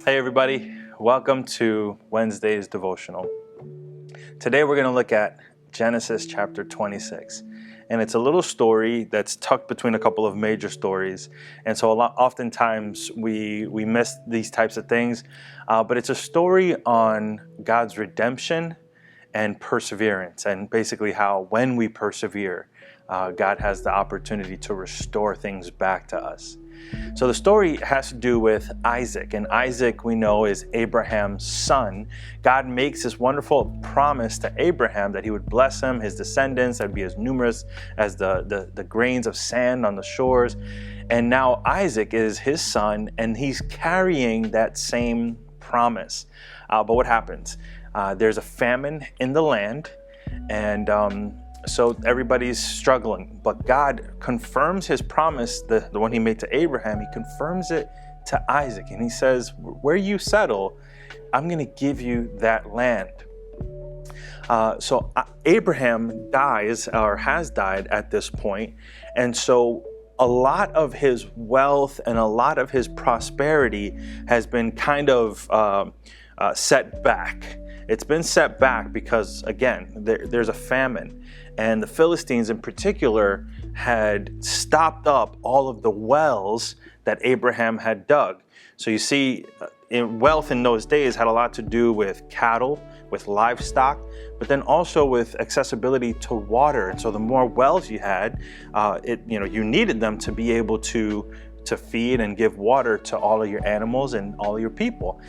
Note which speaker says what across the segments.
Speaker 1: Hey everybody, welcome to Wednesday's Devotional. Today we're going to look at Genesis chapter 26. And it's a little story that's tucked between a couple of major stories. And so oftentimes we miss these types of things. But it's a story on God's redemption and perseverance. And basically how when we persevere, God has the opportunity to restore things back to us. So the story has to do with Isaac, and Isaac we know is Abraham's son. God makes this wonderful promise to Abraham that he would bless him, his descendants, that would be as numerous as the grains of sand on the shores. And now Isaac is his son, and he's carrying that same promise. But what happens? There's a famine in the land, and so everybody's struggling, but God confirms his promise, the one he made to Abraham. He confirms it to Isaac, and he says, where you settle, I'm going to give you that land. So Abraham dies, or has died at this point, and so a lot of his wealth and a lot of his prosperity has been kind of set back. It's been set back because, again, there's a famine. And the Philistines in particular had stopped up all of the wells that Abraham had dug. So you see, wealth in those days had a lot to do with cattle, with livestock, but then also with accessibility to water. And so the more wells you had, you needed them to be able to feed and give water to all of your animals and all of your people.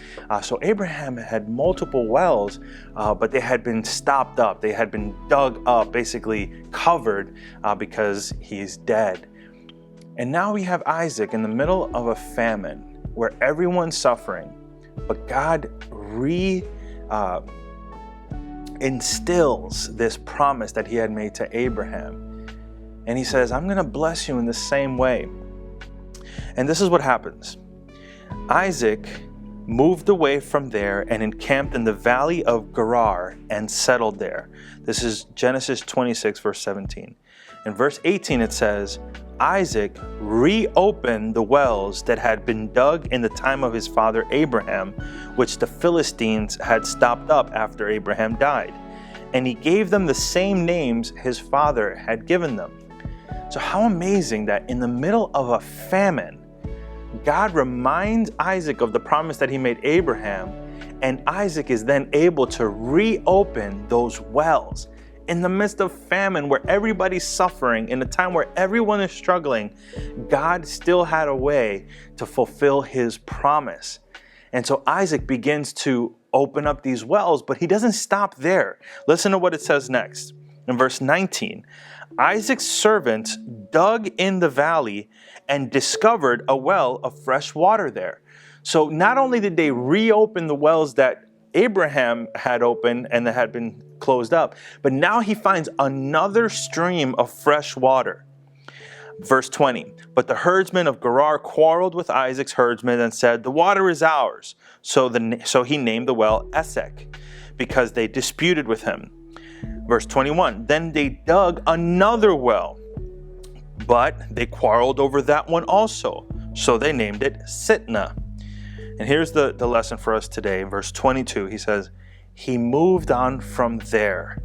Speaker 1: So Abraham had multiple wells, but they had been stopped up. They had been dug up, basically covered, because he's dead. And now we have Isaac in the middle of a famine where everyone's suffering, but God instills this promise that he had made to Abraham. And he says, I'm going to bless you in the same way. And this is what happens. Isaac moved away from there and encamped in the valley of Gerar and settled there. This is Genesis 26, verse 17. In verse 18 it says, Isaac reopened the wells that had been dug in the time of his father Abraham, which the Philistines had stopped up after Abraham died. And he gave them the same names his father had given them. So how amazing that in the middle of a famine, God reminds Isaac of the promise that he made Abraham, and Isaac is then able to reopen those wells. In the midst of famine, where everybody's suffering, in a time where everyone is struggling, God still had a way to fulfill his promise. And so Isaac begins to open up these wells, but he doesn't stop there. Listen to what it says next. In verse 19, Isaac's servants dug in the valley and discovered a well of fresh water there. So not only did they reopen the wells that Abraham had opened and that had been closed up, but now he finds another stream of fresh water. Verse 20, but the herdsmen of Gerar quarreled with Isaac's herdsmen and said, the water is ours. So he named the well Esek, because they disputed with him. Verse 21, then they dug another well, but they quarreled over that one also. So they named it Sitnah. And here's the lesson for us today. In verse 22, he says, he moved on from there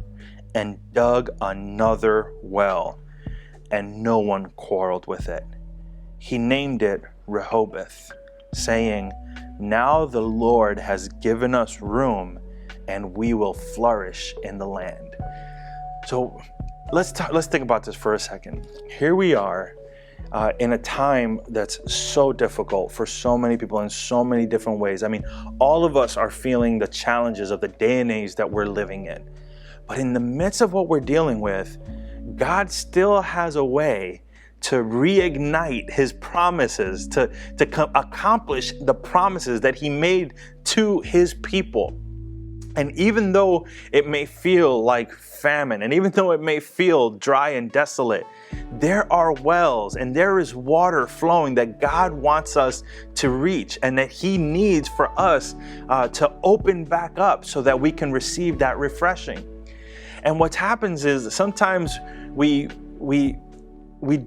Speaker 1: and dug another well, and no one quarreled with it. He named it Rehoboth, saying, now the Lord has given us room, and we will flourish in the land. So let's think about this for a second. Here we are in a time that's so difficult for so many people in so many different ways. I mean, all of us are feeling the challenges of the day and age that we're living in. But in the midst of what we're dealing with, God still has a way to reignite his promises, to accomplish the promises that he made to his people. And even though it may feel like famine, and even though it may feel dry and desolate, there are wells and there is water flowing that God wants us to reach, and that he needs for us to open back up so that we can receive that refreshing. And what happens is sometimes we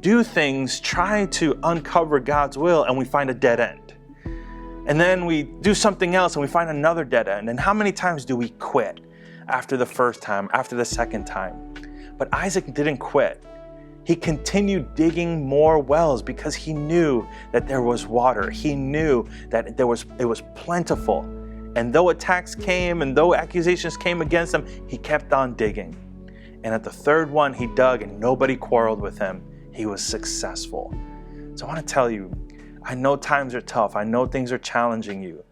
Speaker 1: do things trying to uncover God's will, and we find a dead end. And then we do something else and we find another dead end. And how many times do we quit after the first time, after the second time? But Isaac didn't quit. He continued digging more wells because he knew that there was water. He knew that it was plentiful. And though attacks came and though accusations came against him, he kept on digging. And at the third one, he dug and nobody quarreled with him. He was successful. So I want to tell you, I know times are tough. I know things are challenging you.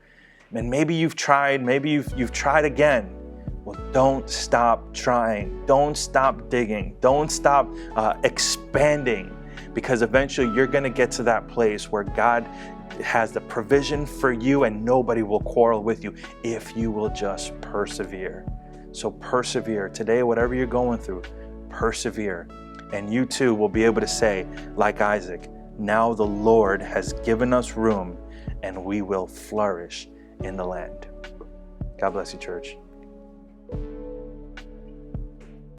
Speaker 1: And maybe you've tried, maybe you've tried again. Well, don't stop trying. Don't stop digging. Don't stop expanding, because eventually you're going to get to that place where God has the provision for you and nobody will quarrel with you if you will just persevere. So persevere. Today, whatever you're going through, persevere. And you too will be able to say, like Isaac, now the Lord has given us room and we will flourish in the land. God bless you, church.